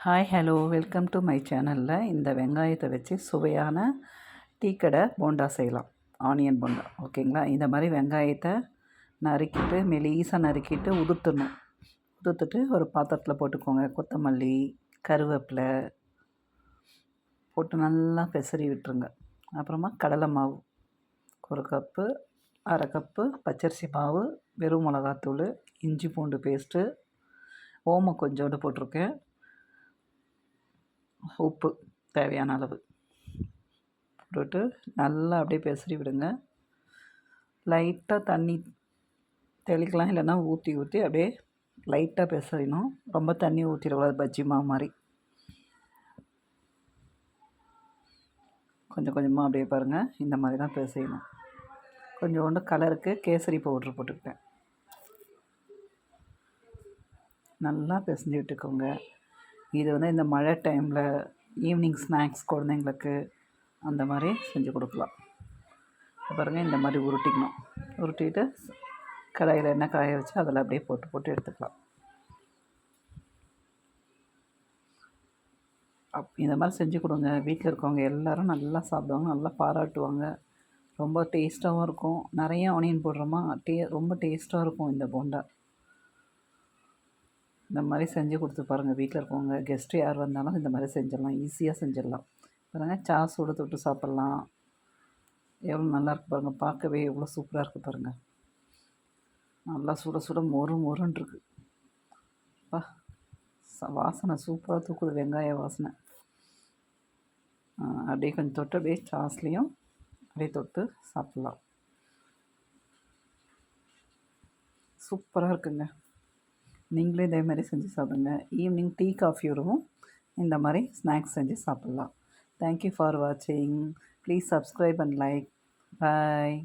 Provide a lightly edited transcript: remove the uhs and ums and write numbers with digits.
Hi hello welcome to my சேனலில் இந்த வெங்காயத்தை வச்சு சுவையான டீக்கடை போண்டா செய்யலாம். ஆனியன் போண்டா ஓகேங்களா. இந்த மாதிரி வெங்காயத்தை நறுக்கிட்டு மெலிசாக நறுக்கிட்டு உதுத்துட்டு ஒரு பாத்திரத்தில் போட்டுக்கோங்க. கொத்தமல்லி, கருவேப்பிலை போட்டு நல்லா பெசரி விட்டுருங்க. அப்புறமா கடலை மாவு 1 கப்பு, 1/2 கப்பு பச்சரிசி மாவு, வெறும் மிளகாத்தூள், இஞ்சி பூண்டு பேஸ்ட்டு, ஓமம் கொஞ்சோண்டு போட்டிருக்கேன், உப்பு தேவையான அளவு போட்டுட்டு நல்லா அப்படியே பெசரி விடுங்க. லைட்டாக தண்ணி தெளிக்கலாம், இல்லைன்னா ஊற்றி அப்படியே லைட்டாக பெசரிணும். ரொம்ப தண்ணி ஊற்றிடக்கூடாது, பஜ்ஜி மாவு மாதிரி. கொஞ்சம் கொஞ்சமாக அப்படியே பாருங்கள், இந்த மாதிரி தான் பெசையணும். கொஞ்சோண்டு கலருக்கு கேசரி பவுட்ரு போட்டுக்கிட்டேன். நல்லா பிசைஞ்சு விட்டுக்கோங்க. இது இந்த மழை டைமில் ஈவினிங் ஸ்நாக்ஸ் குழந்தைங்களுக்கு அந்த மாதிரி செஞ்சு கொடுக்கலாம். பாருங்கள், இந்த மாதிரி உருட்டிட்டு கடாயில் எண்ணெய் காய வச்சு அதில் அப்படியே போட்டு எடுத்துக்கலாம். இந்த மாதிரி செஞ்சு கொடுங்க. வீட்டில் இருக்கவங்க எல்லோரும் நல்லா சாப்பிடுவாங்க, நல்லா பாராட்டுவாங்க. ரொம்ப டேஸ்ட்டாகவும் இருக்கும். நிறைய ஆனியன் போடுறோமா, ரொம்ப டேஸ்ட்டாக இருக்கும் இந்த போண்டா. இந்த மாதிரி செஞ்சு கொடுத்து பாருங்கள். வீட்டில் இருக்கவங்க கெஸ்ட்டு யார் வந்தாலும் இந்த மாதிரி செஞ்சிடலாம், ஈஸியாக செஞ்சிடலாம். பாருங்கள், சாஸோடு தொட்டு சாப்பிட்லாம். எவ்வளோ நல்லாயிருக்கு பாருங்கள், பார்க்கவே எவ்வளோ சூப்பராக இருக்குது பாருங்கள். நல்லா சுட சுட மொறுன்னு இருக்குது. வாசனை சூப்பராக தூக்குது, வெங்காய வாசனை. அப்படியே கொஞ்சம் தொட்டு அப்படியே சாஸ்லேயும் அப்படியே தொட்டு சாப்பிட்லாம். சூப்பராக இருக்குங்க. நீங்களே இதே மாதிரி செஞ்சு சாப்பிடுங்க. ஈவினிங் டீ காஃபியோடவும் இந்த மாதிரி ஸ்நாக்ஸ் செஞ்சு சாப்பிட்லாம். தேங்க்யூ ஃபார் வாட்சிங். Please subscribe and like. Bye.